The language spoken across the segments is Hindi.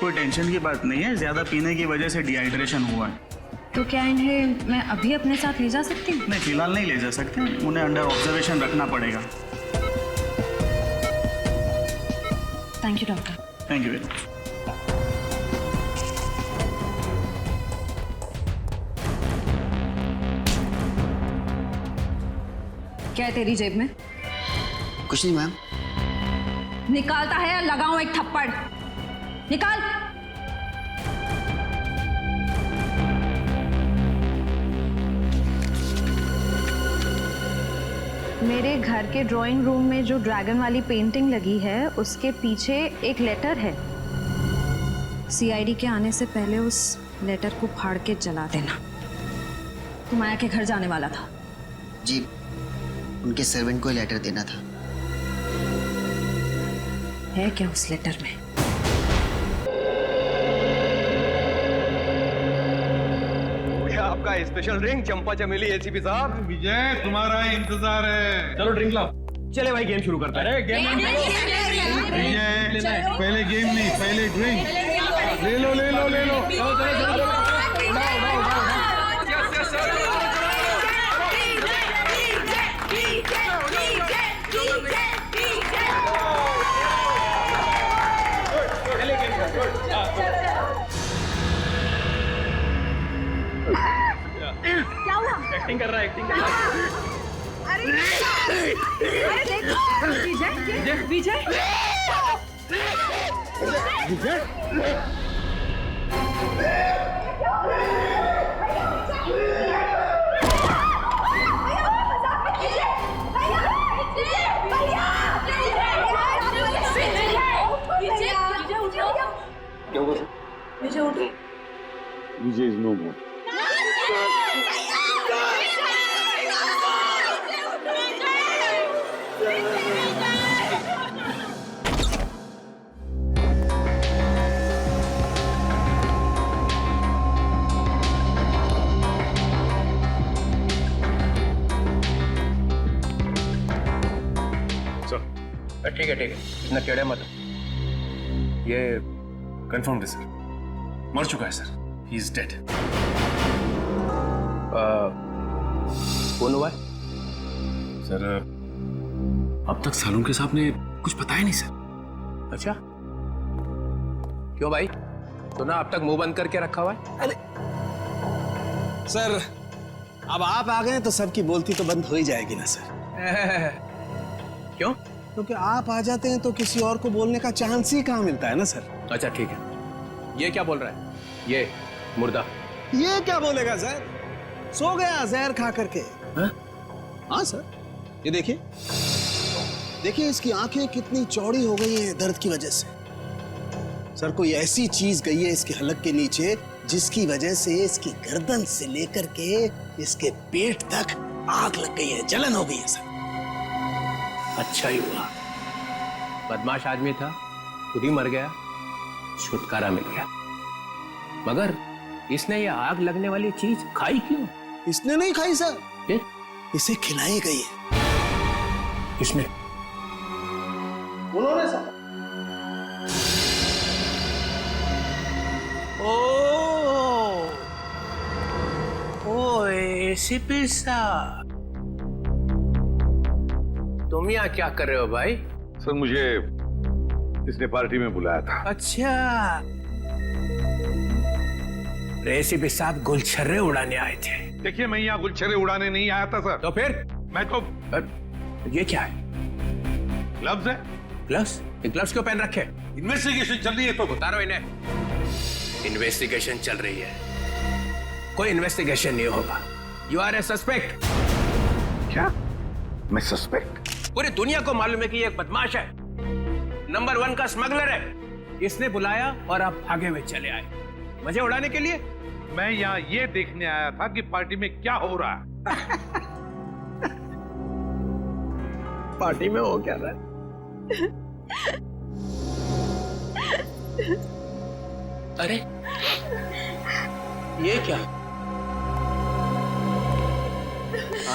कोई टेंशन की बात नहीं है, ज्यादा पीने की वजह से डिहाइड्रेशन हुआ है। तो क्या इन्हें मैं अभी अपने साथ ले जा सकती हूँ? नहीं, फिलहाल नहीं ले जा सकते, उन्हें अंडर ऑब्जर्वेशन रखना पड़ेगा। Thank you doctor. Thank you very much. क्या है तेरी जेब में? कुछ नहीं मैम। निकालता है या लगाऊं एक थप्पड़? निकाल। मेरे घर के ड्राइंग रूम में जो ड्रैगन वाली पेंटिंग लगी है उसके पीछे एक लेटर है। सीआईडी के आने से पहले उस लेटर को फाड़ के जला देना। तू माया के घर जाने वाला था? जी, उनके सर्वेंट को लेटर देना था। है क्या उस लेटर में? आपका स्पेशल ड्रिंक चंपा चमेली एसीपी साहब। विजय, तुम्हारा इंतजार है। चलो ड्रिंक लाओ। चले भाई, गेम शुरू करते हैं। अरे गेम विजय, पहले गेम नहीं, पहले ड्रिंक। ले लो ले लो ले लो। क्या हुआ? एक्टिंग कर रहा है, एक्टिंग कर रहा है। अरे देखो, विजय विजय विजय इज नो मोर। ठीक है इतना टेढ़े मत। ये कंफर्म है सर, मर चुका है सर, ही इज डेड। कौन हुआ है? सर अब तक सालुंके साहब ने कुछ बताया नहीं सर। अच्छा, क्यों भाई? तो ना अब तक मुंह बंद करके रखा हुआ है। अरे सर, अब आप आ गए तो सबकी बोलती तो बंद हो ही जाएगी ना सर। क्यों? क्योंकि आप आ जाते हैं तो किसी और को बोलने का चांस ही कहाँ मिलता है ना सर। अच्छा ठीक है, ये क्या बोल रहा है? ये मुर्दा ये क्या बोलेगा सर? सो गया जहर खा करके। हाँ सर, ये देखिए देखिए इसकी आंखें कितनी चौड़ी हो गई हैं दर्द की वजह से। सर कोई ऐसी चीज गई है इसके हलक के नीचे जिसकी वजह से इसकी गर्दन से लेकर के इसके पेट तक आग लग गई है, जलन हो गई है सर। अच्छा ही हुआ, बदमाश आदमी था, खुद ही मर गया, छुटकारा मिल गया। मगर इसने ये आग लगने वाली चीज खाई क्यों? इसने नहीं खाई सर, फिर? इसे खिलाई गई है। किसने? उन्होंने सर। ओ एसीपी साहब, तुम यहाँ क्या कर रहे हो भाई? सर मुझे इसने पार्टी में बुलाया था। अच्छा, एसीपी साहब गुलछर्रे उड़ाने आए थे। देखिए, मैं यहाँ गुलछर्रे उड़ाने नहीं आया था सर। तो फिर? मैं तो ये क्या है? ग्लव्स है। ग्लव्स? ये ग्लव्स क्यों पहन रखे? इन्वेस्टिगेशन चल रही है तो उतारो इन्हें। इन्वेस्टिगेशन चल रही है, कोई इन्वेस्टिगेशन नहीं होगा। You are a suspect. क्या? मैं सस्पेक्ट? पूरी दुनिया को मालूम है कि ये एक बदमाश है, नंबर 1 का स्मगलर है। इसने बुलाया और आप भागे हुए चले आए मजे उड़ाने के लिए। मैं यहाँ ये देखने आया था कि पार्टी में क्या हो रहा है। पार्टी में हो क्या रहा है? अरे ये क्या?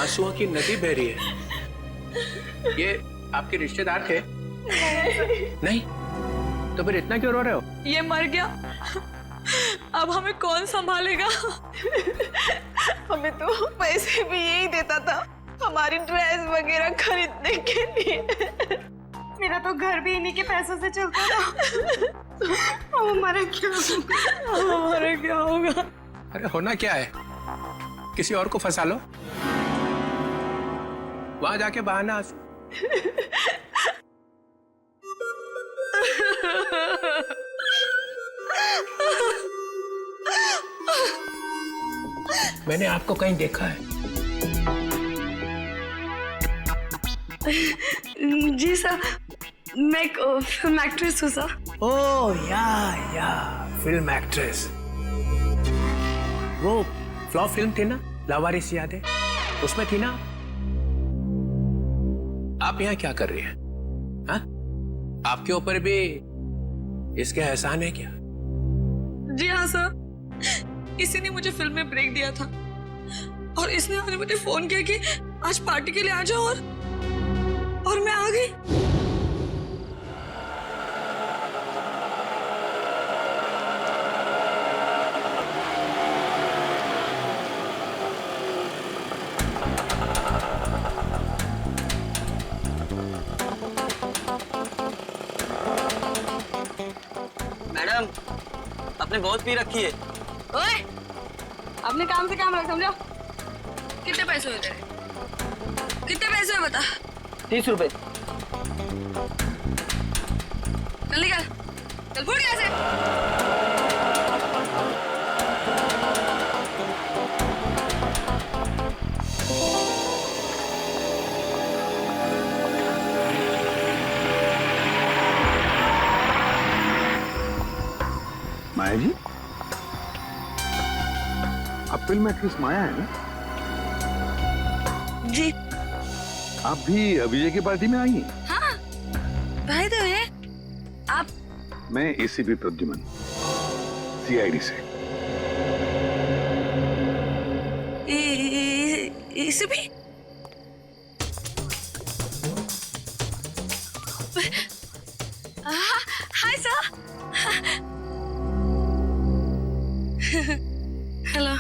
आंसुओं की नदी बह रही है। ये आपके रिश्तेदार थे? नहीं, तो फिर इतना क्यों रो रहे हो? ये मर गया, अब हमें कौन संभालेगा? हमें तो पैसे भी यही देता था हमारी ड्रेस वगैरह खरीदने के लिए। मेरा तो घर भी इन्हीं के पैसों से चलता था। अब हमारा क्या होगा? अरे होना क्या है, किसी और को फंसा लो, वहां जाके बहाना आंसू। मैंने आपको कहीं देखा है? जी सर, मैं एक फिल्म एक्ट्रेस हूँ सर। ओह या फिल्म एक्ट्रेस। वो फ्लॉप फिल्म थी ना, लावारिस, याद है? उसमें थी ना। आप यहाँ क्या कर रही हैं? हाँ? आपके ऊपर भी इसके एहसान है क्या? जी हाँ सर, इसी ने मुझे फिल्म में ब्रेक दिया था और इसने आज मुझे फोन किया कि आज पार्टी के लिए आ जाओ, और मैं आ गई। मैडम, आपने बहुत पी रखी है। ओए, अपने काम से काम रख, समझो। कितने पैसे हुए तेरे? कितने पैसे हुए बता? 30 रुपए। चल निकल, चल फुट यहाँ से। माया जी, आप फिल्म एक्ट्रेस माया है ना? जी आप भी अभिजय की पार्टी में आई हैं? हाँ, भाई तो है आप। मैं एसीपी प्रद्युमन, सीआईडी से। एसीपी? Hi sir. हेलो।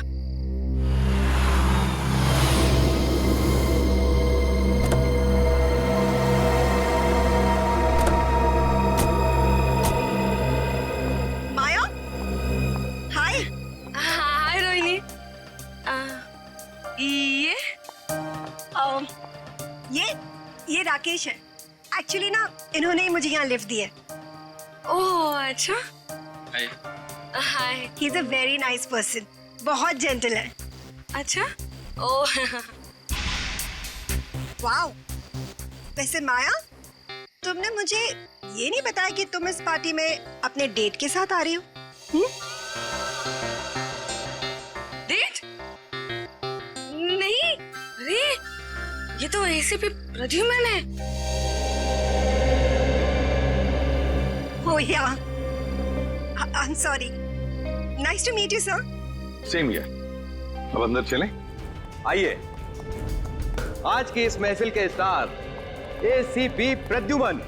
माया, हाय। हाय रोहिणी। ये राकेश है। एक्चुअली ना इन्होंने ही मुझे यहाँ लिफ्ट दी है। ओह अच्छा। Hi. He is a very nice person, बहुत जेंटल है। अच्छा। ओह। वाओ। वैसे माया, तुमने मुझे ये नहीं बताया कि तुम इस पार्टी में अपने डेट के साथ आ रही हो? डेट? नहीं, अरे ये तो एसीपी प्रद्युमन है। Oh yeah, I am sorry. Nice to meet you sir. Same here. अब अंदर चलें? आइए, आज की इस महफिल के स्टार एसीपी प्रद्युमन।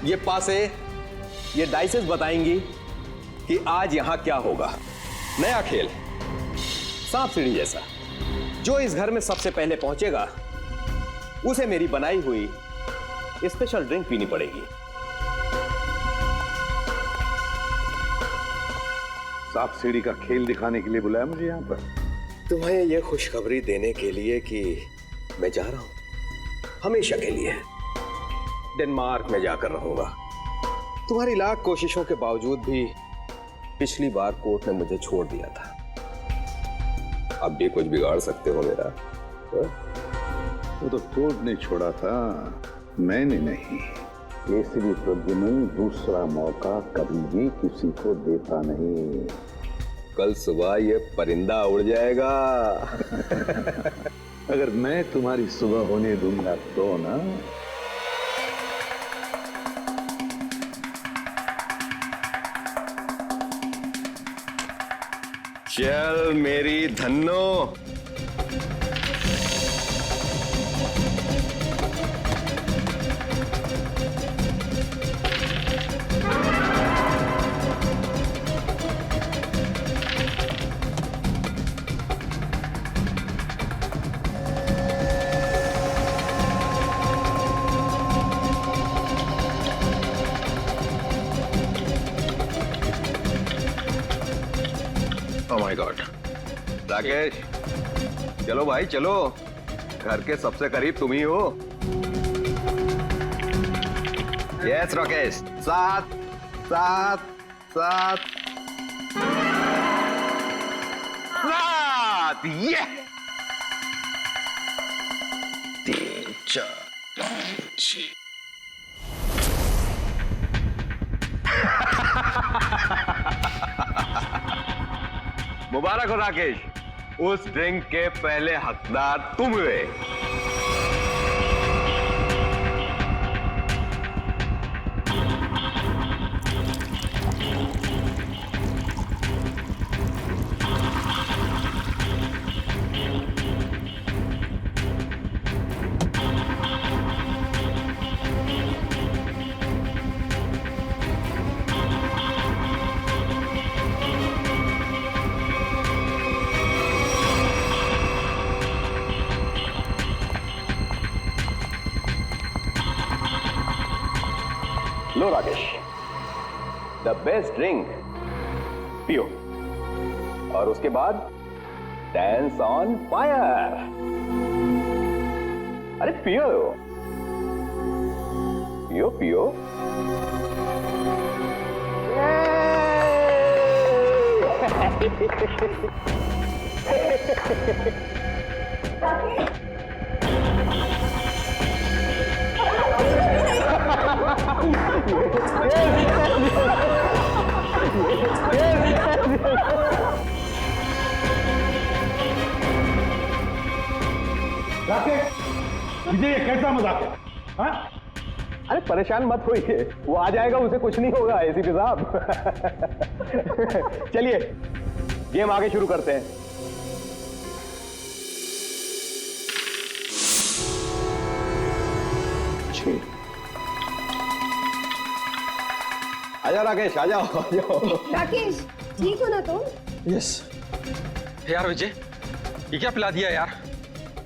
ये पासे, ये डाइसेस बताएंगी कि आज यहां क्या होगा। नया खेल, सांप सीढ़ी जैसा। जो इस घर में सबसे पहले पहुंचेगा उसे मेरी बनाई हुई स्पेशल ड्रिंक पीनी पड़ेगी। सांप सीढ़ी का खेल दिखाने के लिए बुलाया मुझे यहाँ पर? तुम्हें यह खुशखबरी देने के लिए कि मैं जा रहा हूं हमेशा के लिए। डेनमार्क में जाकर रहूंगा। तुम्हारी लाख कोशिशों के बावजूद भी पिछली बार कोर्ट ने मुझे छोड़ दिया था। अब भी कुछ बिगाड़ सकते हो मेरा? वो तो कोर्ट ने छोड़ा था, मैंने नहीं। एसीपी प्रद्युमन दूसरा मौका कभी भी किसी को देता नहीं। कल सुबह ये परिंदा उड़ जाएगा। अगर मैं तुम्हारी सुबह होने दूंगा तो ना। चल मेरी धन्नो। My God. राकेश, चलो भाई चलो, घर के सबसे करीब तुम ही हो। यस राकेश, 7 7 7 7, ये 3 4 5 6। मुबारक हो राकेश, उस ड्रिंक के पहले हकदार तुम हुए। लो राकेश, द बेस्ट ड्रिंक पियो, और उसके बाद डांस ऑन फायर। अरे पियो पियो पियो। मुझे ये कैसा मजाक है? हाँ? अरे परेशान मत होइए, वो आ जाएगा, उसे कुछ नहीं होगा एसीपी साहब। चलिए गेम आगे शुरू करते हैं। आजा राकेश, आ जाओ आ जाओ। राकेश, ठीक हो ना तुम? यस। यार विजय, ये क्या पिला दिया यार,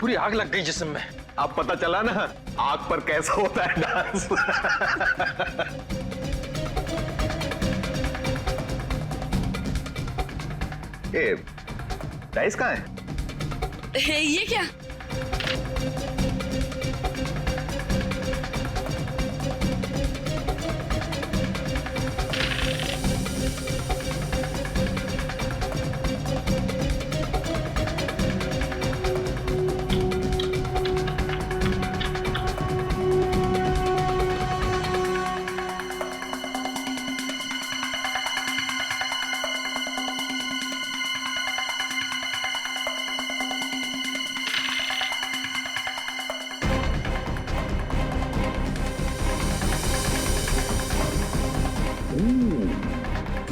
पूरी आग लग गई जिस्म में। अब पता चला ना आग पर कैसा होता है डांस। ए, डाइस कहाँ है? ये क्या?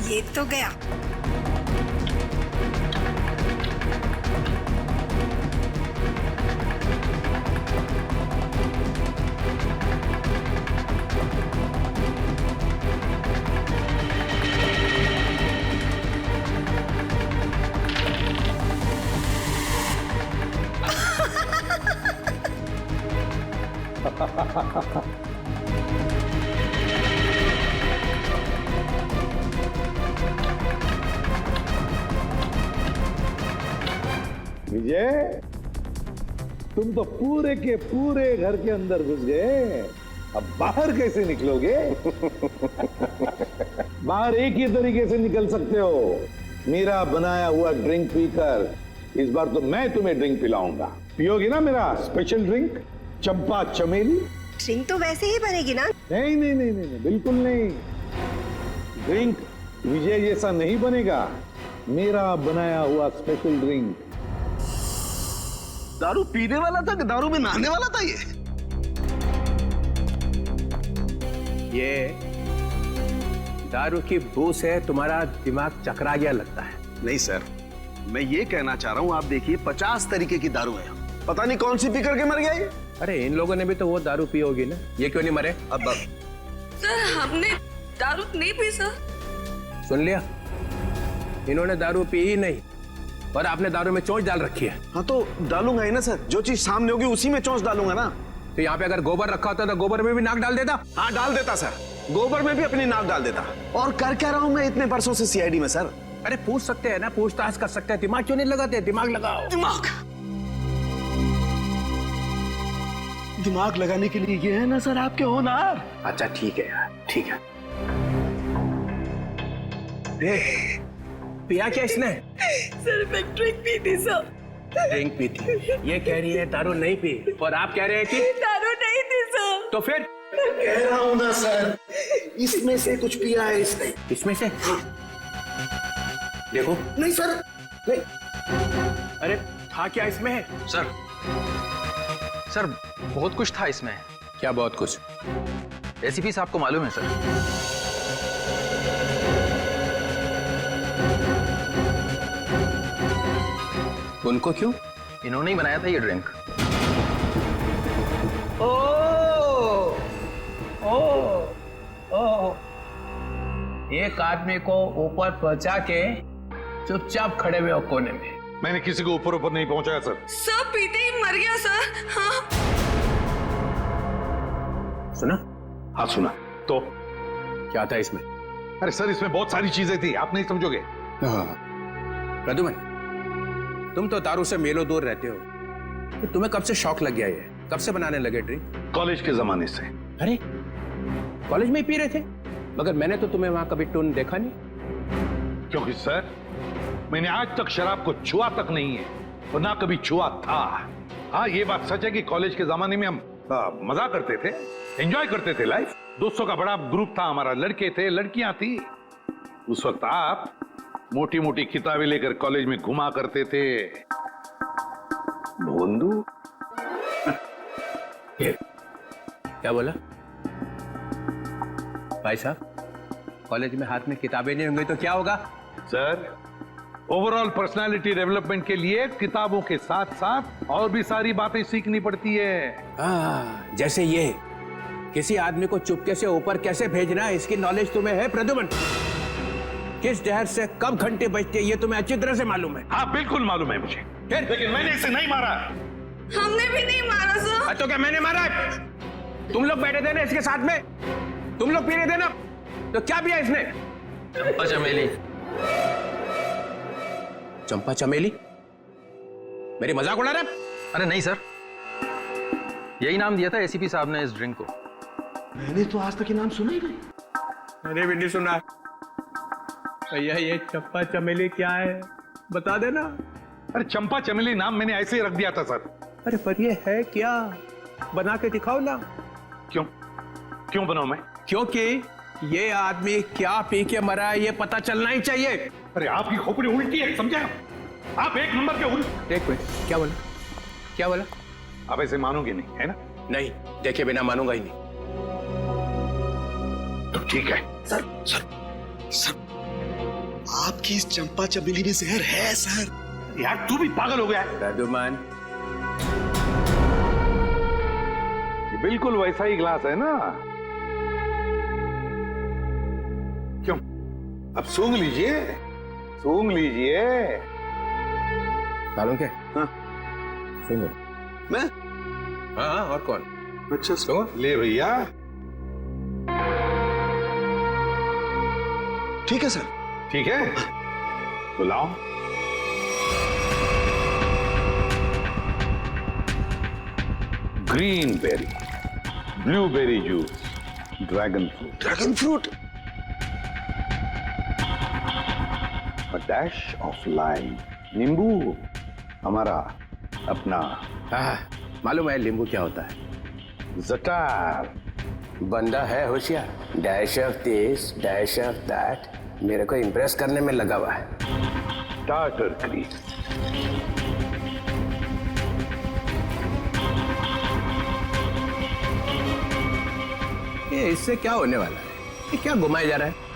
ये तो गया। विजय, तुम तो पूरे के पूरे घर के अंदर घुस गए, अब बाहर कैसे निकलोगे? बाहर एक ही तरीके से निकल सकते हो, मेरा बनाया हुआ ड्रिंक पीकर। इस बार तो मैं तुम्हें ड्रिंक पिलाऊंगा, पियोगी ना मेरा स्पेशल ड्रिंक चंपा चमेली? ड्रिंक तो वैसे ही बनेगी ना? नहीं नहीं नहीं नहीं, नहीं बिल्कुल नहीं। ड्रिंक विजय जैसा नहीं बनेगा, मेरा बनाया हुआ स्पेशल ड्रिंक। दारू पीने वाला था कि दारू में नहाने वाला था ये दारू की बू से तुम्हारा दिमाग चकरा गया लगता है। नहीं सर, मैं ये कहना चाह रहा हूँ, आप देखिए 50 तरीके की दारू है, पता नहीं कौन सी पी करके मर गया ये। अरे इन लोगों ने भी तो वो दारू पी होगी ना, ये क्यों नहीं मरे? अब सर हमने दारू नहीं पी सर। सुन लिया, इन्होंने दारू पी ही नहीं और आपने दारू में चोंच डाल रखी है। हाँ तो डालूंगा ही ना सर, जो चीज सामने होगी उसी में चोंच डालूंगा ना। तो यहाँ पे अगर गोबर रखा होता तो गोबर में भी नाक डाल देता। हाँ डाल देता सर, गोबर में भी अपनी नाक डाल देता। और कर क्या रहा हूँ मैं इतने वर्षों से सीआईडी में सर? अरे पूछ सकते हैं ना, पूछताछ कर सकते हैं, दिमाग क्यों नहीं लगाते? दिमाग लगाओ। दिमाग लगाने के लिए ये है ना सर आपके होनहार। अच्छा ठीक है यार, ठीक है। पिया क्या इसने? सर मैं ड्रिंक पी थी सर। ड्रिंक पी थी? ये कह रही है दारू नहीं पी, और आप कह रहे हैं कि दारू नहीं थी सर। तो फिर? कह रहा हूं ना सर, इसमें से कुछ पिया है इसने। इसमें से? देखो। नहीं सर, नहीं। अरे था क्या इसमें? सर बहुत कुछ था इसमें। क्या बहुत कुछ? एसीपी साहब को मालूम है सर। उनको क्यों? इन्होंने ही बनाया था ये ड्रिंक। एक आदमी को ऊपर पहुंचा के चुपचाप खड़े हुए हो कोने में। मैंने किसी को ऊपर नहीं पहुंचाया सर। सब पीते ही मर गया सर। हाँ। सुना? हाँ सुना। तो क्या था इसमें? अरे सर इसमें बहुत सारी चीजें थी, आप नहीं समझोगे। प्रद्युमन, तुम तो दारू से मेलो दूर रहते हो, तो तुम्हें कब से शौक लग गया? ये कब से बनाने लगे ड्रिंक? कॉलेज के जमाने से। अरे कॉलेज में ही पी रहे थे? मगर मैंने तो तुम्हें वहां कभी टून देखा नहीं। क्योंकि सर मैंने आज तक शराब को छुआ तक नहीं है, और ना कभी छुआ था। हाँ ये बात सच है कि कॉलेज के जमाने में हम मजा करते थे, एंजॉय करते थे लाइफ। दोस्तों का बड़ा ग्रुप था हमारा, लड़के थे लड़कियां थी। उस वक्त आप मोटी मोटी किताबें लेकर कॉलेज में घुमा करते थे। भोंदू क्या बोला भाई साहब? कॉलेज में हाथ में किताबें नहीं होंगी तो क्या होगा? सर ओवरऑल पर्सनालिटी डेवलपमेंट के लिए किताबों के साथ साथ और भी सारी बातें सीखनी पड़ती है। जैसे ये किसी आदमी को चुपके से ऊपर कैसे भेजना है, इसकी नॉलेज तुम्हें है प्रद्युमन? किस जहर से कब घंटे बजते ये तुम्हें अच्छी तरह से मालूम है? हाँ बिल्कुल मालूम है मुझे, लेकिन मैंने इसे नहीं मारा। हमने भी नहीं मारा सर। तो क्या मैंने मारा है? तुम लोग बैठे थे ना इसके साथ में, तुम लोग पी रहे थे ना, तो क्या पिया इसने? चंपा चमेली। चंपा चमेली? मेरी मजाक उड़ा रहे? अरे नहीं सर, यही नाम दिया था एसीपी साहब ने इस ड्रिंक को। मैंने तो आज तक ये नाम सुना ही नहीं। मैंने भी नहीं सुना। भैया ये चंपा चमेली क्या है बता देना। अरे चंपा चमेली नाम मैंने ऐसे ही रख दिया था सर। अरे पर ये है क्या? बना के दिखाओ ना। क्यों क्यों बनाऊं मैं? क्योंकि ये आदमी क्या पी के मरा है ये पता चलना ही चाहिए। अरे आपकी खोपड़ी उल्टी है, समझे आप? एक नंबर के उल्टे। एक मिनट, क्या बोला? क्या बोला? आप ऐसे मानोगे नहीं है ना? नहीं, देखे बिना मानूंगा ही नहीं। तो ठीक है। सर सर सर आपकी इस चंपा चमेली में जहर है सर। यार तू भी पागल हो गया है। प्रद्युमन, ये बिल्कुल वैसा ही ग्लास है ना? क्यों? अब सूंघ लीजिए, सूंघ लीजिए। मालूम क्या? हाँ सुनो। मैं? हाँ और कौन? अच्छा सुनो ले भैया। ठीक है सर। ठीक है तो लाओ। Green berry, blueberry juice, dragon fruit. Dragon fruit? A dash of lime, नींबू, हमारा अपना। हाँ मालूम है नींबू क्या होता है? जटार। बंदा है होशियार, dash of this dash of that, मेरे को इंप्रेस करने में लगा हुआ है। Tartar cream. ये इससे क्या होने वाला है? ये क्या घुमाया जा रहा है?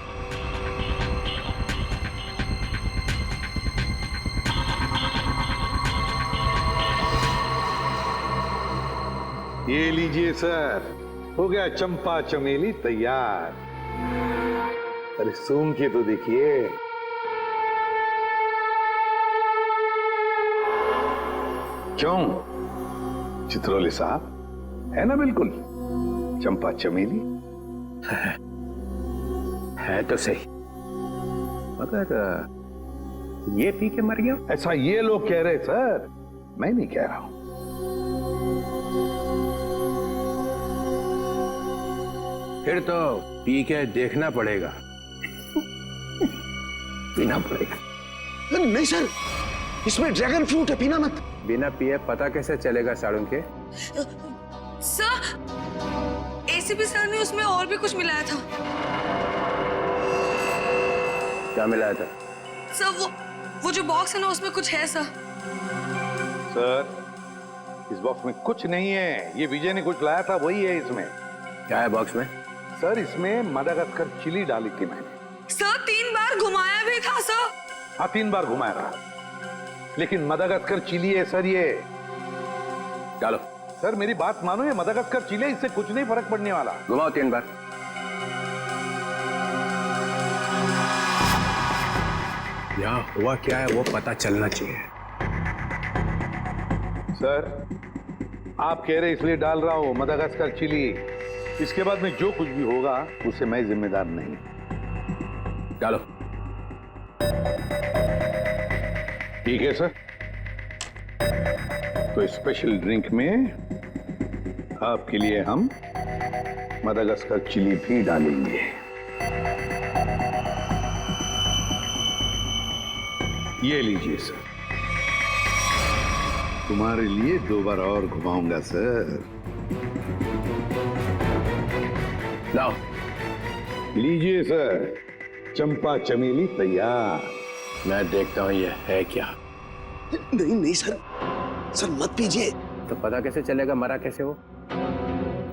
ये लीजिए सर, हो गया चंपा चमेली तैयार। अरे सूंघ के तो देखिए। क्यों चित्रोले साहब, है ना बिल्कुल चंपा चमेली? है तो सही, मगर ये पी के मर गया? ऐसा ये लोग कह रहे सर, मैं नहीं कह रहा हूं। फिर तो पी के देखना पड़ेगा। पीना पड़ेगा। नहीं सर, इसमें ड्रैगन फ्रूट है, पीना मत। बिना पिए पता कैसे चलेगा साळुंके? सर, एसीपी सर ने उसमें और भी कुछ मिलाया था। क्या मिलाया था? सर वो जो बॉक्स है ना, उसमें कुछ है सर। सर, इस बॉक्स में कुछ नहीं है। ये विजय ने कुछ लाया था, वही है इसमें। क्या है बॉक्स में? सर, इसमें मदागास्कर चिली डाली थी मैंने। सर 3 बार घुमाया भी था सर। हाँ, 3 बार घुमाया रहा, लेकिन मदागास्कर चिली है सर ये। डालो। सर मेरी बात मानो, ये मदागास्कर चिली है, इससे कुछ नहीं फर्क पड़ने वाला। घुमाओ 3 बार। यहाँ हुआ क्या है वो पता चलना चाहिए। सर, आप कह रहे इसलिए डाल रहा हूं मदागास्कर चिली। इसके बाद में जो कुछ भी होगा उससे मैं जिम्मेदार नहीं। डालो। ठीक है सर, तो स्पेशल ड्रिंक में आपके लिए हम मदागास्कर चिली भी डालेंगे। ये लीजिए सर, तुम्हारे लिए 2 बार और घुमाऊंगा सर। लाओ। लीजिए सर, चंपा चमेली तैयार। मैं देखता हूं ये है क्या। नहीं नहीं सर, सर मत पीजिए। तो पता कैसे चलेगा मरा कैसे वो?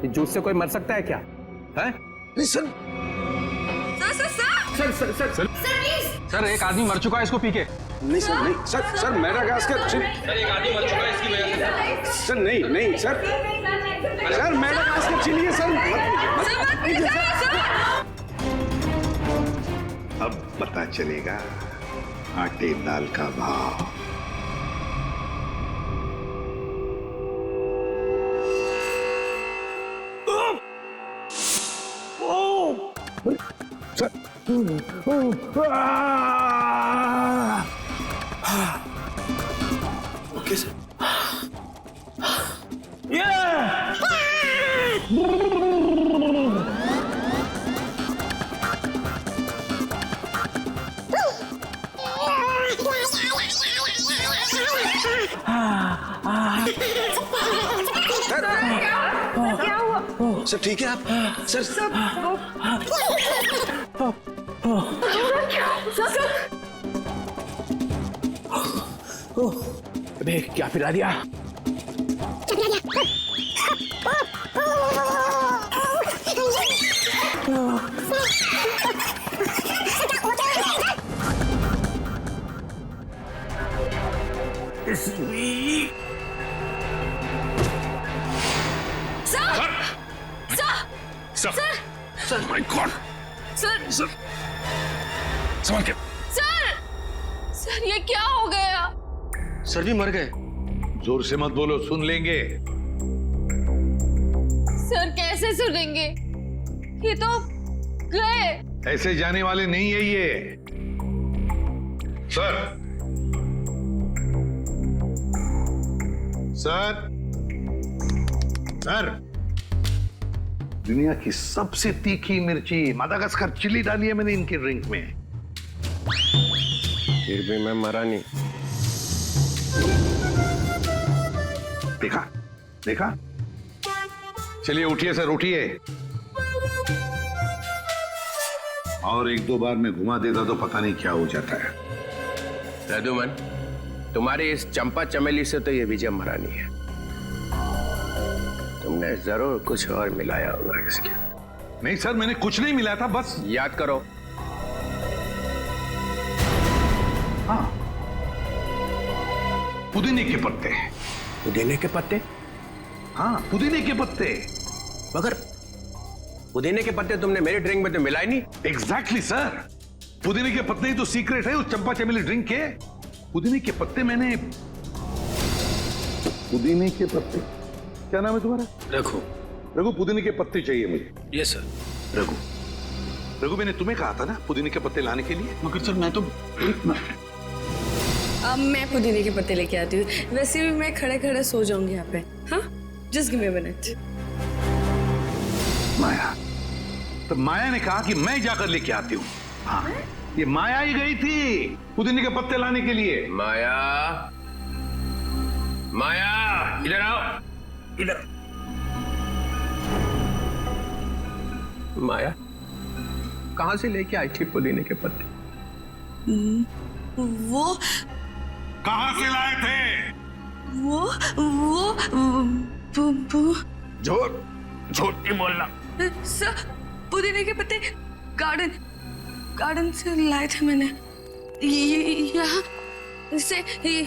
जूस से कोई मर सकता है क्या? है? नहीं सर। Sir please. सर, एक आदमी मर चुका है इसको पी के। नहीं सर, नहीं sir, sir Madagascar chilli. Sir, एक आदमी मर चुका है इसकी वजह से। सर नहीं नहीं सर, सर मदागास्कर चिली है सर। मत पीजिए सर। अब पता चलेगा आटे दाल का भाव। Okay sir. क्या हुआ? सर ठीक है आप? सर अबे क्या पिला दिया? Sir my God. सर संभाल के। सर ये क्या हो गया? सर भी मर गए। जोर से मत बोलो, सुन लेंगे। सर कैसे सुनेंगे? ये तो गए। ऐसे जाने वाले नहीं है ये। सर, सर, सर, दुनिया की सबसे तीखी मिर्ची मदागास्कर चिली डाली है मैंने इनके ड्रिंक में। फिर भी मैं मरा नहीं। देखा देखा। चलिए उठिए सर, उठिए। और 1-2 बार में घुमा देता तो पता नहीं क्या हो जाता है। रघुमन, तुम्हारी इस चंपा चमेली से तो ये विजय मरा नहीं है। तुमने जरूर कुछ और मिलाया होगा इसके। नहीं सर, मैंने कुछ नहीं मिलाया था, बस याद करो। हाँ, पुदीने के पत्ते। पुदीने के पत्ते? हाँ, पुदीने के पत्ते। मगर पुदीने के पत्ते तुमने मेरे ड्रिंक में तो मिलाए नहीं। एग्जैक्टली सर, पुदीने के पत्ते ही तो सीक्रेट है उस चंपा चमेली ड्रिंक के। पुदीने के पत्ते मैंने, पुदीने के पत्ते, क्या नाम है तुम्हारा? रघु। रघु, पुदीने के पत्ते चाहिए मुझे। Yes sir. रघु, रघु मैंने तुम्हें कहा था ना पुदीने के पत्ते लाने के लिए। मगर सर मैं तो अब मैं पुदीने के पत्ते लेके आती हूँ। वैसे भी मैं खड़े खड़े सो जाऊंगी यहाँ पे। हाँ, just give me a minute. Maya, तो माया ने कहा कि मैं जाकर लेके आती हूँ। हाँ, ये माया ही गई थी पुदीने के पत्ते लाने के लिए। माया, माया, इधर आओ, इधर। माया कहां से लेके आई थी पुदीने के पत्ते? वो कहां से लाए थे? वो झूठ, झूठ नहीं बोलना। सर, पुदीने के पत्ते गार्डन से लाए थे मैंने। यहाँ से यही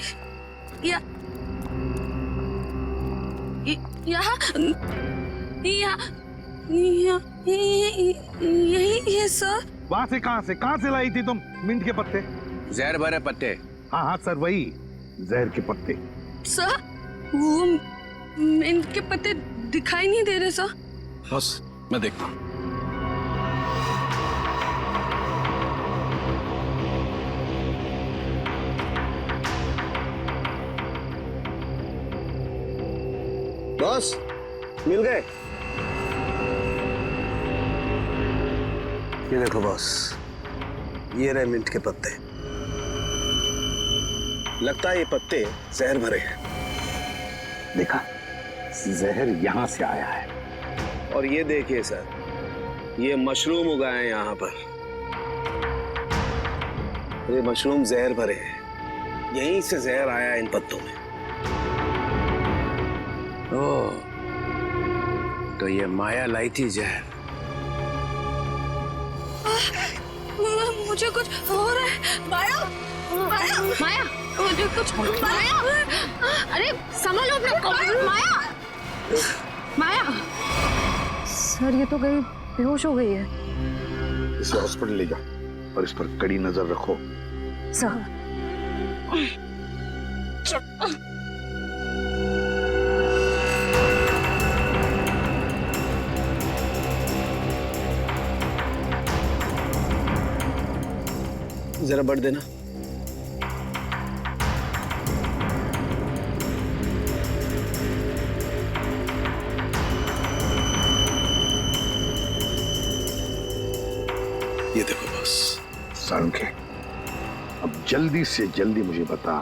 है सर। वहां से कहां से लाई थी तुम मिंट के पत्ते? जहर भरे पत्ते। हाँ हाँ सर, वही जहर के पत्ते। सर, वो मिंट के पत्ते दिखाई नहीं दे रहे सर। बस मैं देखता हूँ। बॉस, मिल गए? ये देखो बॉस, ये रहे मिंट के पत्ते। लगता है ये पत्ते जहर भरे हैं। देखा, जहर यहां से आया है। और ये देखिए सर, ये मशरूम उगाए हैं यहाँ पर। ये मशरूम जहर भरे हैं, यहीं से जहर आया है इन पत्तों में। ओ, तो ये माया लाई थी जहर। मुझे कुछ हो रहा है। माया, माया, माया, मुझे कुछ हो रहा है। माया, अरे संभालो अपना को। माया, माया। सर, ये तो गई, बेहोश हो गई है। इसे हॉस्पिटल ले जाओ और इस पर कड़ी नजर रखो। सर, जरा बढ़ देना। ये देखो बॉस, सालुंखे, अब जल्दी से जल्दी मुझे बता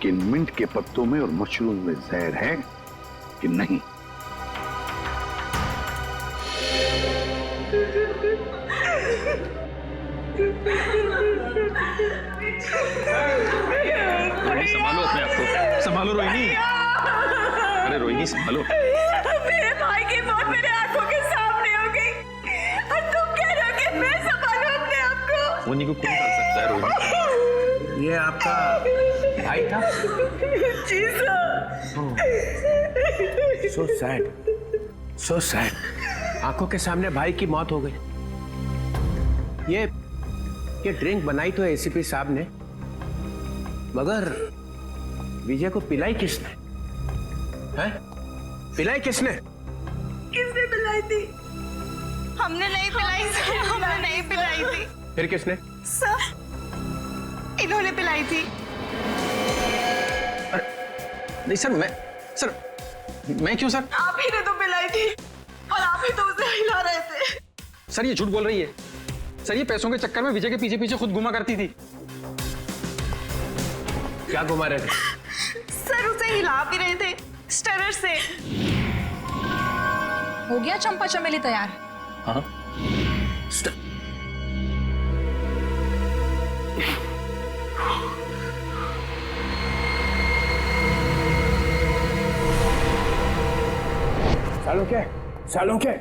कि इन मिंट के पत्तों में और मशरूम में जहर है कि नहीं। संभालो अपने आप को, संभालो रोहिणी। अरे रोहिणी संभालो। मेरे भाई की मौत मेरे आंखों के सामने हो गई और तुम कह रहे हो कि मैं संभालूं अपने आप को। रोहिणी को कौन कर सकता है? रोहिणी, ये आपका भाई था? जी sir. So sad, so sad. आंखों के सामने भाई की मौत हो गई। ये ड्रिंक बनाई तो एसीपी साहब ने, मगर विजय को पिलाई किसने? हैं? पिलाई किसने? किसने पिलाई थी? हमने नहीं पिलाई सर, हमने नहीं पिलाई थी। फिर किसने? सर, इन्होंने पिलाई थी। नहीं सर, मैं क्यों सर? आप ही ने तो पिलाई थी और आप ही तो उसे हिला रहे थे। सर ये झूठ बोल रही है। सर ये पैसों के चक्कर में विजय के पीछे पीछे खुद घुमा करती थी। क्या घुमा रहे थे? सर उसे हिला भी रहे थे स्टरर से। हो गया चंपा चमेली तैयार? हाँ। सालुंखे, सालुंखे,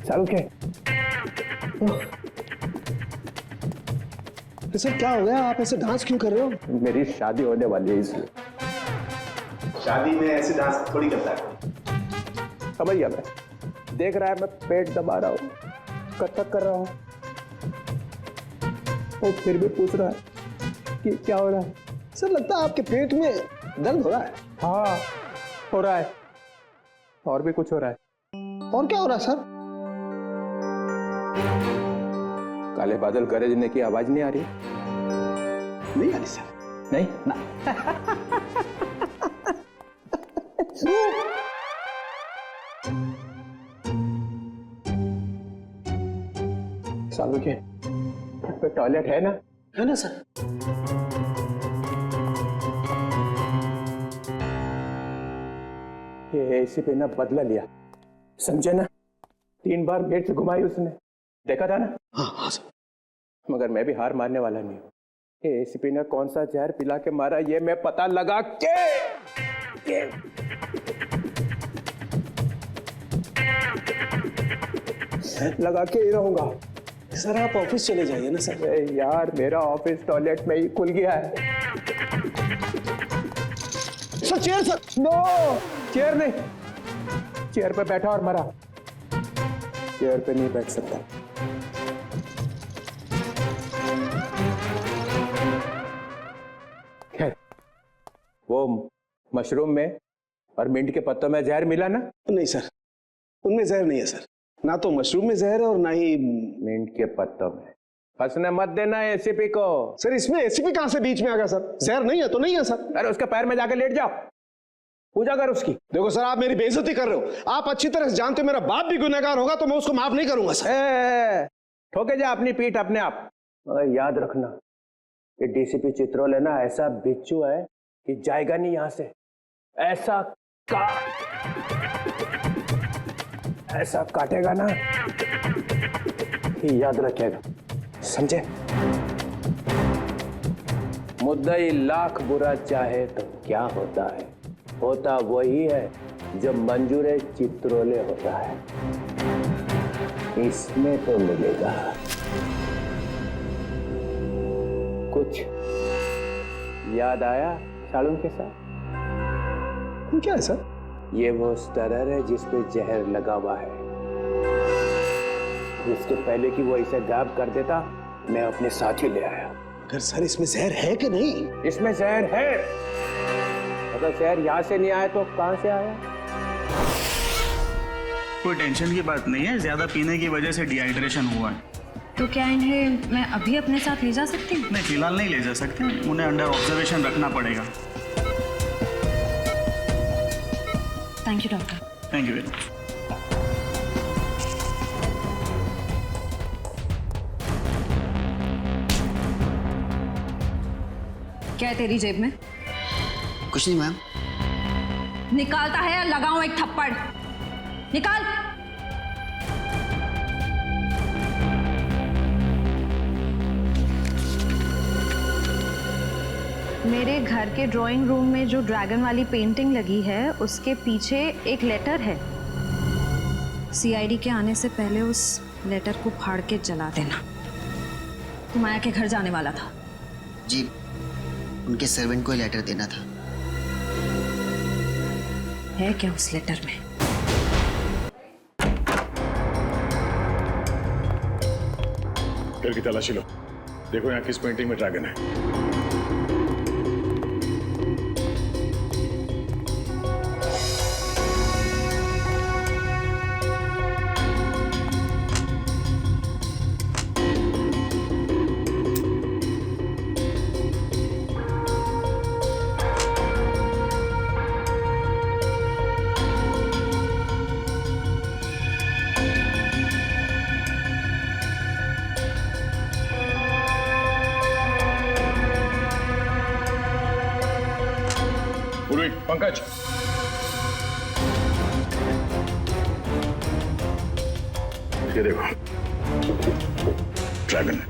सालुंखे। सर क्या हो गया? आप ऐसे डांस क्यों कर रहे हो? मेरी शादी होने वाली है इसलिए। शादी में ऐसे डांस थोड़ी करता है। समझ गया मैं। देख रहा है मैं पेट दबा रहा हूँ, कथक कर रहा हूँ, और फिर भी पूछ रहा है कि क्या हो रहा है। सर लगता है आपके पेट में दर्द हो रहा है। हाँ हो रहा है, और भी कुछ हो रहा है। और क्या हो रहा है सर? काले बादल गरजने की आवाज नहीं आ रही? नहीं आ रही सर। नहीं ना। सालू के पे टॉयलेट है ना? है ना सर। ये एसी पे ना बदला लिया, समझे ना? 3 बार गेट से घुमाई उसने, देखा था ना? हाँ हाँ सर। मगर मैं भी हार मारने वाला नहीं हूँ। ये एसीपी ने कौन सा जहर पिला के मारा ये मैं पता लगा के ही रहूंगा। सर आप ऑफिस चले जाइए ना सर। यार मेरा ऑफिस टॉयलेट में ही खुल गया है। Sir chair sir. No, chair नहीं, चेयर पे बैठा और मरा, चेयर पे नहीं बैठ सकता। खैर, वो मशरूम में और मिंट के पत्तों में जहर मिला ना? नहीं सर, उनमें जहर नहीं है सर। ना तो मशरूम में जहर है और ना ही मिंट के पत्तों में। फंसने मत देना एसीपी को। सर इसमें एसीपी कहां से बीच में आ गया सर? जहर नहीं है तो नहीं है सर। अरे उसके पैर में जाके लेट जाओ, पूजा कर उसकी। देखो सर आप मेरी बेइज्जती कर रहे हो। आप अच्छी तरह से जानते हो मेरा बाप भी गुनहगार होगा तो मैं उसको माफ नहीं करूंगा सर। ठोके जा अपनी पीठ अपने आप। मगर याद रखना ये डीसीपी चित्रोले ना ऐसा बिच्छू है कि जाएगा नहीं यहां से। ऐसा काटेगा ना कि याद रखेगा, समझे? मुद्दई लाख बुरा चाहे तो क्या होता है, होता वही है जो मंजूर चित्रोले होता है। इसमें तो मिलेगा कुछ। याद आया सालून के साथ? क्या है सर? ये वो स्टरर है जिसपे जहर लगा हुआ है। इसके पहले कि वो इसे गायब कर देता मैं अपने साथ ही ले आया। अगर सर इसमें जहर है कि नहीं? इसमें जहर है। अगर जहर यहाँ से नहीं आया तो कहाँ से आया? कोई टेंशन की बात नहीं है, ज्यादा पीने की वजह से डिहाइड्रेशन हुआ है। तो क्या इन्हें मैं अभी अपने साथ ले जा सकती हूँ? नहीं, फिलहाल नहीं ले जा सकते, उन्हें अंडर ऑब्जर्वेशन रखना पड़ेगा। Thank you doctor. Thank you very much. क्या है तेरी जेब में? कुछ नहीं मैम। निकालता है या लगाऊं एक थप्पड़? निकाल। मेरे घर के ड्राइंग रूम में जो ड्रैगन वाली पेंटिंग लगी है उसके पीछे एक लेटर है। सीआईडी के आने से पहले उस लेटर को फाड़ के जला देना। तू माया के घर जाने वाला था? जी, उनके सर्वेंट को लेटर देना था। है क्या उस लेटर में? घर की तलाशी लो, देखो यहाँ किस पेंटिंग में ड्रैगन है। पंकज, ये देखो ड्रैगन।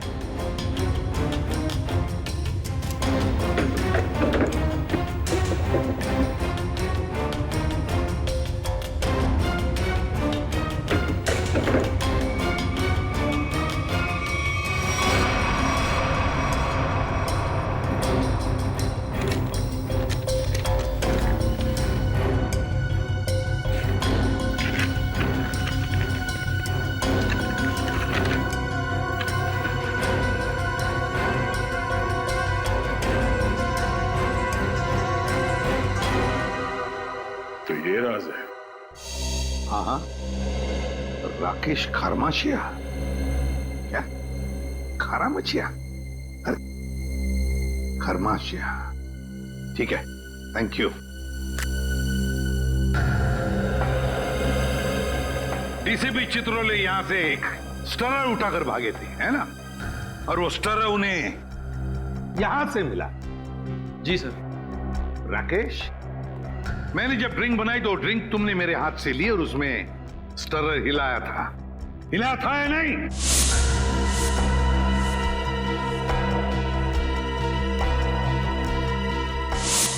हाँ हाँ, राकेश खरमाशिया क्या? खारा मछिया, अरे खरमाशिया। ठीक है, थैंक यू। डीसीपी चित्रोले यहां से एक स्टरर उठाकर भागे थे, है ना? और वो स्टरर उन्हें यहां से मिला। जी सर। राकेश, मैंने जब ड्रिंक बनाई तो ड्रिंक तुमने मेरे हाथ से ली और उसमें स्टरर हिलाया था या नहीं?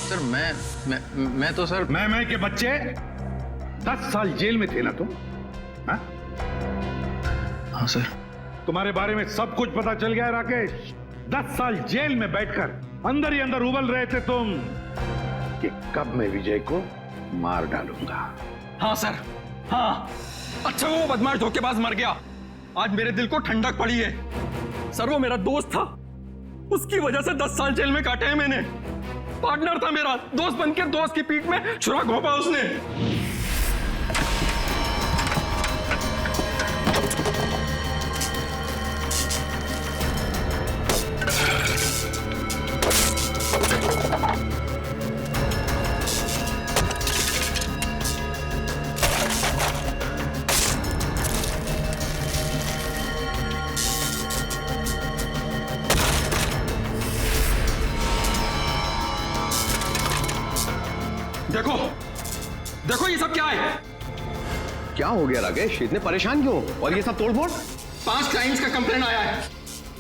सर मैं तो सर मैं के बच्चे 10 साल जेल में थे ना तुम? हाँ? हाँ सर। तुम्हारे बारे में सब कुछ पता चल गया है राकेश। 10 साल जेल में बैठकर अंदर ही अंदर उबल रहे थे तुम कि कब मैं विजय को मार डालूंगा। हाँ सर, हाँ। अच्छा वो बदमाश धोखेबाज मर गया, आज मेरे दिल को ठंडक पड़ी है। सर वो मेरा दोस्त था, उसकी वजह से 10 साल जेल में काटे हैं मैंने। पार्टनर था मेरा, दोस्त बनके दोस्त की पीठ में छुरा घोंपा उसने। देखो देखो ये सब क्या है? क्या हो गया राकेश, इतने परेशान क्यों? और ये सब तोड़फोड़? 5 क्लाइंट्स का कंप्लेंट आया है।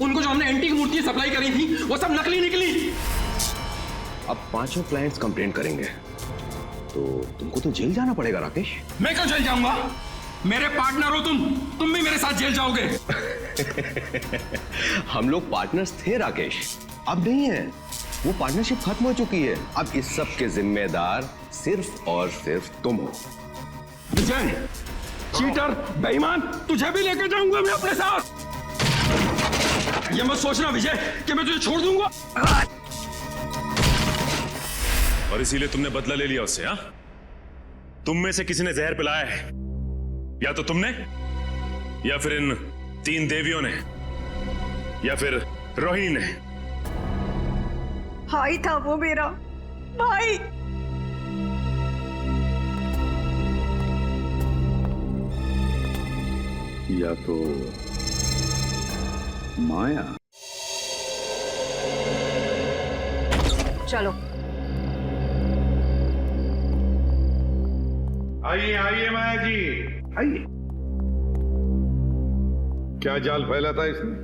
उनको जो हमने एंटीक मूर्ति सप्लाई करी थी वो सब नकली निकली। अब 5 क्लाइंट्स कंप्लेंट करेंगे तो तुमको तो जेल जाना पड़ेगा राकेश। मैं क्यों जेल जाऊंगा? मेरे पार्टनर हो तुम भी मेरे साथ जेल जाओगे। हम लोग पार्टनर्स थे राकेश, अब नहीं है। वो पार्टनरशिप खत्म हो चुकी है। अब इस सब के जिम्मेदार सिर्फ और सिर्फ तुम हो। विजय, चीटर, बेईमान, तुझे भी लेके जाऊंगा मैं अपने साथ। ये मत सोचना विजय कि मैं तुझे छोड़ दूंगा। और इसीलिए तुमने बदला ले लिया उससे? हाँ, तुम में से किसी ने जहर पिलाया है, या तो तुमने, या फिर इन 3 देवियों ने, या फिर रोहिणी ने। भाई था वो मेरा, भाई। या तो माया। चलो आइए आइए माया जी, आइए। क्या जाल फैला था इसने?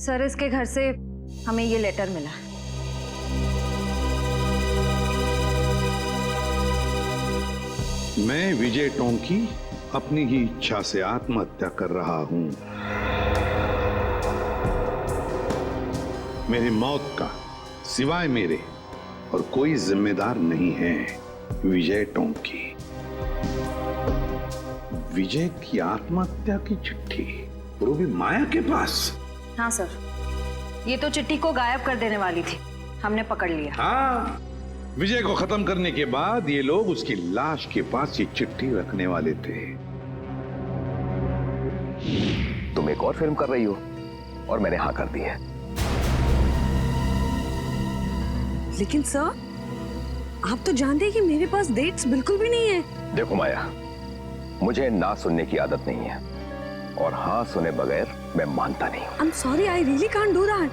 सर, इसके घर से हमें ये लेटर मिला। मैं विजय टोंकी अपनी ही इच्छा से आत्महत्या कर रहा हूं। मेरी मौत का सिवाय मेरे और कोई जिम्मेदार नहीं है। विजय टोंकी। विजय की आत्महत्या की चिट्ठी, वो भी माया के पास। हाँ सर, ये तो चिट्ठी को गायब कर देने वाली थी, हमने पकड़ लिया। हाँ, विजय को खत्म करने के बाद ये लोग उसकी लाश के पास ये चिट्ठी रखने वाले थे। तुम एक और फिल्म कर रही हो और मैंने हाँ कर दी है। लेकिन सर, आप तो जानते हैं कि मेरे पास डेट्स बिल्कुल भी नहीं है। देखो माया, मुझे ना सुनने की आदत नहीं है और हाँ सुने बगैर मैं मानता नहीं हूँ। I'm sorry, I really can't do that.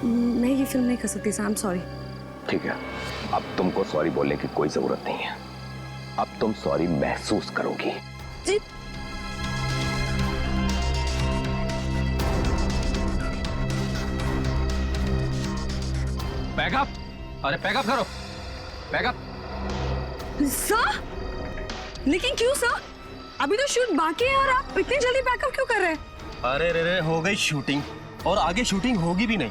मैं ये फिल्म नहीं कर सकती सर, I'm sorry. ठीक है, अब तुमको सॉरी बोलने की कोई जरूरत नहीं है। अब तुम सॉरी महसूस करोगी। जी। पैकअप, अरे पैकअप करो, पैकअप। सर, लेकिन क्यों सर? अभी तो शूट बाकी है और आप इतनी जल्दी पैकअप क्यों कर रहे हैं? अरे रे हो गई शूटिंग और आगे शूटिंग होगी भी नहीं।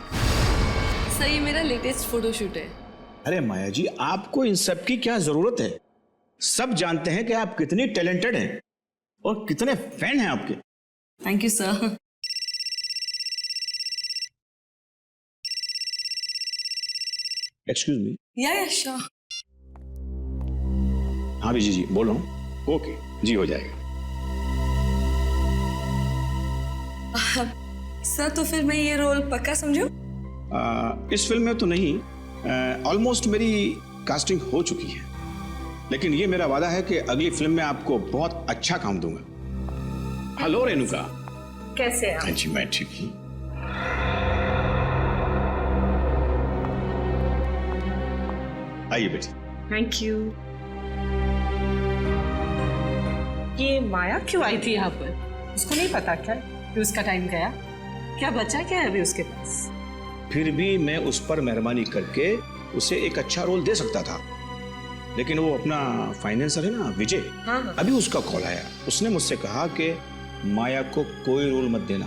सर, ये मेरा लेटेस्ट फोटोशूट है। अरे माया जी, आपको इन सब की क्या जरूरत है? सब जानते हैं कि आप कितनी टैलेंटेड हैं और कितने फैन हैं आपके। Thank you sir. Excuse me. या श्योर। हाँ विजय जी, बोल रहा हूँ। ओके जी, हो जाएगा। सर तो फिर मैं ये रोल पक्का समझूं? इस फिल्म में तो नहीं, ऑलमोस्ट मेरी कास्टिंग हो चुकी है, लेकिन ये मेरा वादा है कि अगली फिल्म में आपको बहुत अच्छा काम दूंगा। हेलो रेणुका। कैसे आप? हाँ जी, मैं ठीक हूँ। आइए बेटी। Thank you. ये माया क्यों आई थी यहाँ पर? उसको नहीं पता क्या कि उसका टाइम गया? क्या बचा क्या है अभी उसके पास? फिर भी मैं उस पर मेहरबानी करके उसे एक अच्छा रोल दे सकता था, लेकिन वो अपना फाइनेंसर है ना विजय, हाँ। अभी उसका कॉल आया। उसने मुझसे कहा कि माया को कोई रोल मत देना।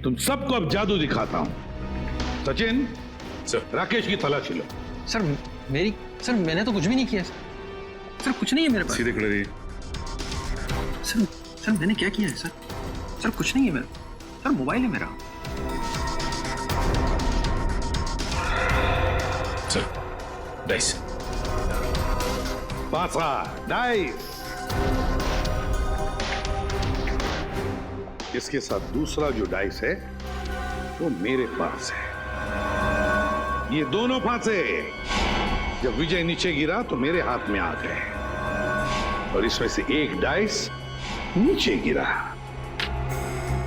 तुम सबको अब जादू दिखाता हूं। सचिन, राकेश की तलाशी लो। सर मैंने तो कुछ भी नहीं किया सर, कुछ नहीं है मेरे पास। सीधे खड़े रहिए। सर मैंने क्या किया है सर कुछ नहीं है मेरा। सर मोबाइल है मेरा। Sir dice. पासा डाइस। इसके साथ दूसरा जो डाइस है वो मेरे पास है। ये दोनों फांसे जब विजय नीचे गिरा तो मेरे हाथ में आ गए, और इसमें से एक डाइस नीचे गिरा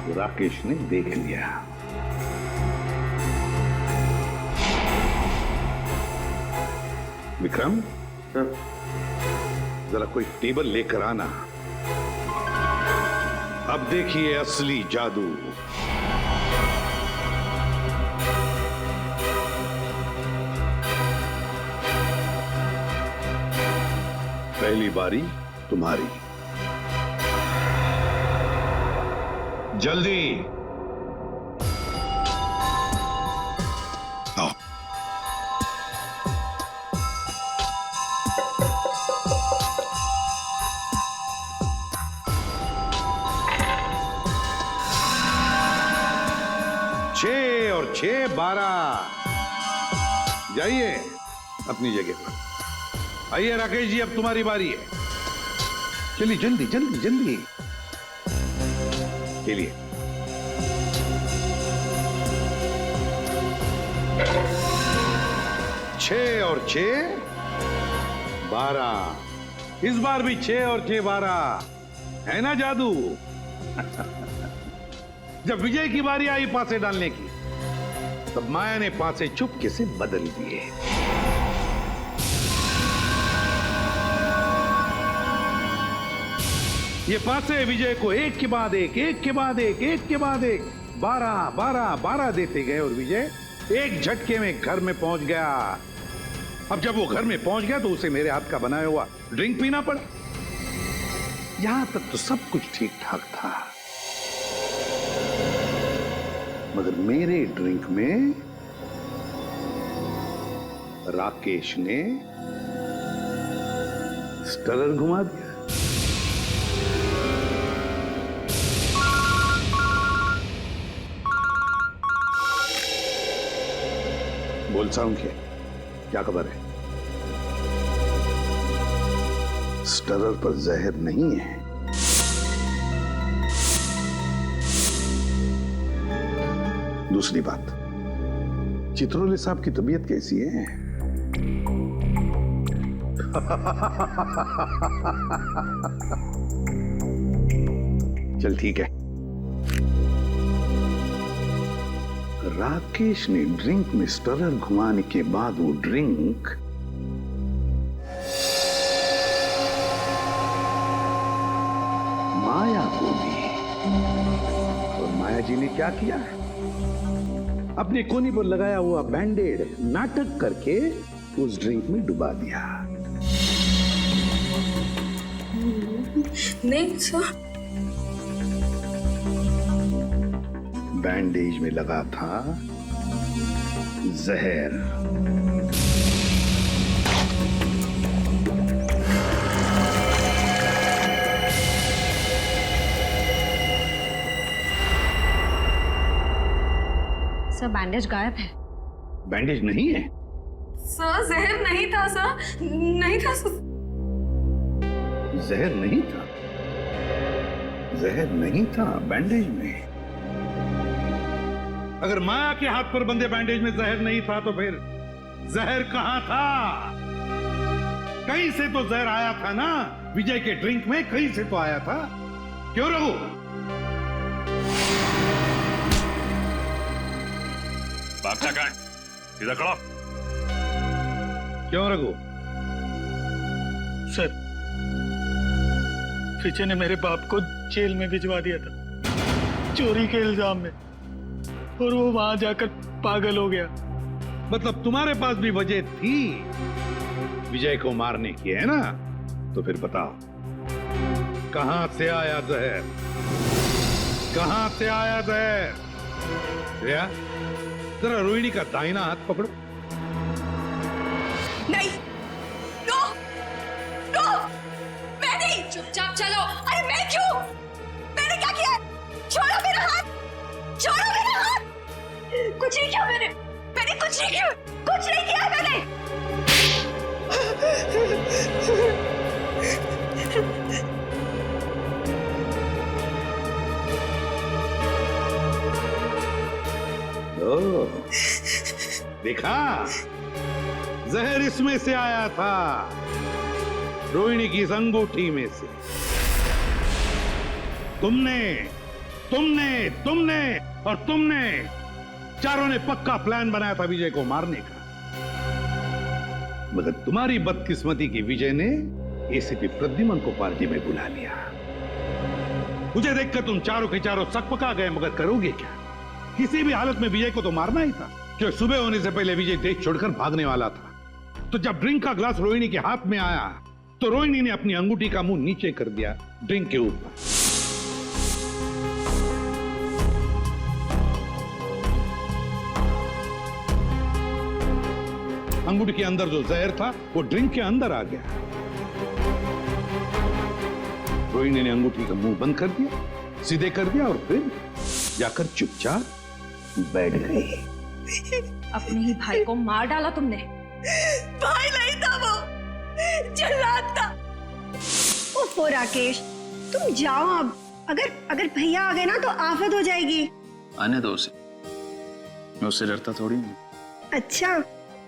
तो राकेश ने देख लिया। विक्रम, जरा कोई टेबल लेकर आना। अब देखिए असली जादू। पहली बारी तुम्हारी। जल्दी आओ। छह और 6 12। जाइए अपनी जगह पर। आइए राकेश जी, अब तुम्हारी बारी है। चलिए जल्दी जल्दी जल्दी चलिए। छह और 6 12। इस बार भी 6 और 6 12 है ना जादू? जब विजय की बारी आई पासे डालने की, तब माया ने पासे चुपके से बदल दिए। ये पासे विजय को एक के बाद एक, एक के बाद एक, एक के बाद एक 12 12 12 देते गए, और विजय एक झटके में घर में पहुंच गया। अब जब वो घर में पहुंच गया तो उसे मेरे हाथ का बनाया हुआ ड्रिंक पीना पड़ा। यहां तक तो सब कुछ ठीक ठाक था, मगर मेरे ड्रिंक में राकेश ने स्टरर घुमा दिया। बोल साउंड क्या खबर है? स्टरर पर जहर नहीं है। दूसरी बात, चित्रोले साहब की तबीयत कैसी है? चल ठीक है। राकेश ने ड्रिंक में स्टरर घुमाने के बाद वो ड्रिंक माया को दी, और माया जी ने क्या किया? अपने कोनी पर लगाया हुआ बैंडेड नाटक करके उस ड्रिंक में डुबा दिया। नहीं सर, बैंडेज में लगा था जहर। सर बैंडेज गायब है। बैंडेज नहीं है? सर जहर नहीं था सर, नहीं था सर। जहर नहीं था? जहर नहीं था बैंडेज में? अगर माया के हाथ पर बंधे बैंडेज में जहर नहीं था तो फिर जहर कहां था? कहीं से तो जहर आया था ना, विजय के ड्रिंक में कहीं से तो आया था। क्यों रघु? बागचा कहाँ है? इधर खड़ा। क्यों रघु? सर, विजय ने मेरे बाप को जेल में भिजवा दिया था चोरी के इल्जाम में, और वो वहां जाकर पागल हो गया। मतलब तुम्हारे पास भी वजह थी विजय को मारने की, है ना? तो फिर बताओ, कहां से आया जहर? कहां से आया जहर? श्रेया, जरा रोहिणी का दाहिना हाथ पकड़ो। नहीं, नो, नो, मैं नहीं। चुपचाप चलो। अरे मैं क्यों? मैंने क्या किया? छोड़ो मेरा हाथ, छोड़ो मेरा हाथ। कुछ नहीं किया मैंने कुछ नहीं किया, कुछ नहीं किया मैंने। ओ, देखा, जहर इसमें से आया था, रोहिणी की इस अंगूठी में से। तुमने तुमने तुमने और तुमने चारों ने पक्का प्लान बनाया था विजय को मारने का, मगर तुम्हारी बदकिस्मती की विजय ने एसीपी प्रद्युमन को पार्टी में बुला लिया। मुझे देखकर तुम चारों के चारों सकपका गए, मगर करोगे क्या? किसी भी हालत में विजय को तो मारना ही था, क्यों सुबह होने से पहले विजय देश छोड़कर भागने वाला था। तो जब ड्रिंक का ग्लास रोहिणी के हाथ में आया तो रोहिणी ने अपनी अंगूठी का मुंह नीचे कर दिया ड्रिंक के ऊपर। अंगूठी के अंदर जो जहर था वो ड्रिंक के अंदर आ गया। रोहिणी ने अंगूठी का मुंह बंद कर दिया, सीधे कर दिया, और फिर जाकर चुपचाप बैठ गई। अपने ही भाई को मार डाला तुमने। भाई नहीं था वो, जल्लाद था। ओफो राकेश, तुम जाओ अब। अगर भैया आ गए ना तो आफत हो जाएगी। आने दो उसे, मैं उससे डरता थोड़ी हूँ। अच्छा,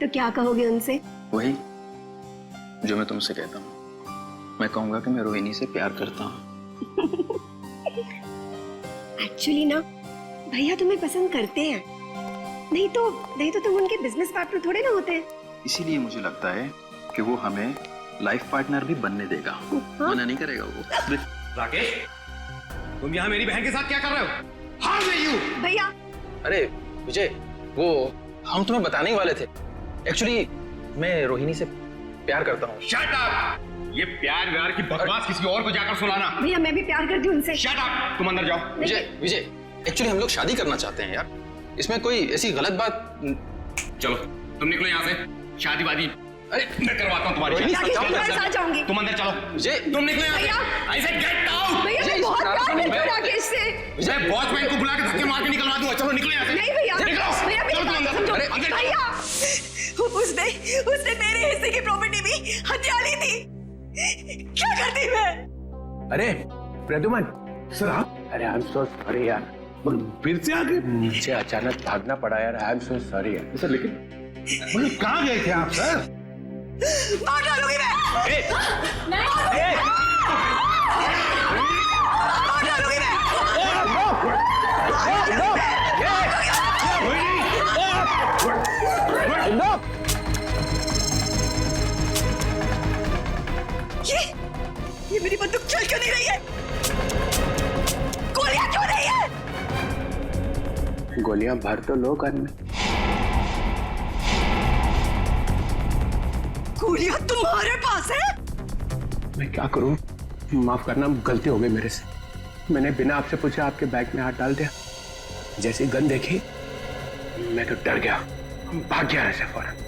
तो क्या कहोगे उनसे? वही जो मैं तुमसे कहता हूँ। मैं कहूंगा कि मैं रोहिणी से प्यार करता हूँ। एक्चुअली ना, भैया तुम्हें पसंद करते हैं, नहीं तो तुम उनके बिजनेस पार्टनर थोड़े ना होते। इसीलिए मुझे लगता है कि वो हमें लाइफ पार्टनर भी बनने देगा। हाँ? मना नहीं करेगा वो। राकेश, तुम यहाँ मेरी बहन के साथ क्या कर रहे हो? How are you? भैया। अरे विजय, वो हम तुम्हें बताने ही वाले थे। एक्चुअली मैं रोहिणी से प्यार करता हूँ। Shut up! ये प्यार व्यार की बकवास किसी और को जाकर सुनाना। भैया मैं भी प्यार करती हूँ उनसे। Shut up! तुम अंदर जाओ। विजय, एक्चुअली हम लोग शादी करना चाहते हैं यार, इसमें कोई ऐसी गलत बात। चलो तुम निकलो यहाँ से, शादी वादी अरे मैं करवाता हूँ तुम्हारी। तुम्हारे साथ जाऊंगी। तुम अंदर चलो। विजय, तुम निकलो यहाँ से। I said get out! भैया मैं बहुत प्यार करती हूँ राकेश से। मैं वॉचमैन को बुला के धक्के मार के निकलवा दूंगा। चलो निकलो यहाँ से। नहीं भैया, निकलो। भैया चलो तुम अंदर। समझो। अरे अंदर। भैया, उसने मेरे हिस्से की प्रॉपर्टी भी हथिया ली थी। क्या करती मैं? अरे प्रद्युमन सर, अरे आई एम सो सॉरी यार, फिर से आगे नीचे अचानक भागना पड़ा यार। आई एम सो सॉरी यार सर। लेकिन कहाँ गए थे आप सर? मार डालूंगी मैं। ये मेरी बंदूक चल क्यों नहीं रही है? गोलियां क्यों नहीं है? गोलियां भर तो लो गन में। गोलियां तुम्हारे पास है? मैं क्या करूं? माफ करना, गलती हो गई मेरे से। मैंने बिना आपसे पूछे आपके बैग में हाथ डाल दिया। जैसे गन देखी मैं तो डर गया, भाग गया ऐसे फौरन।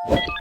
है।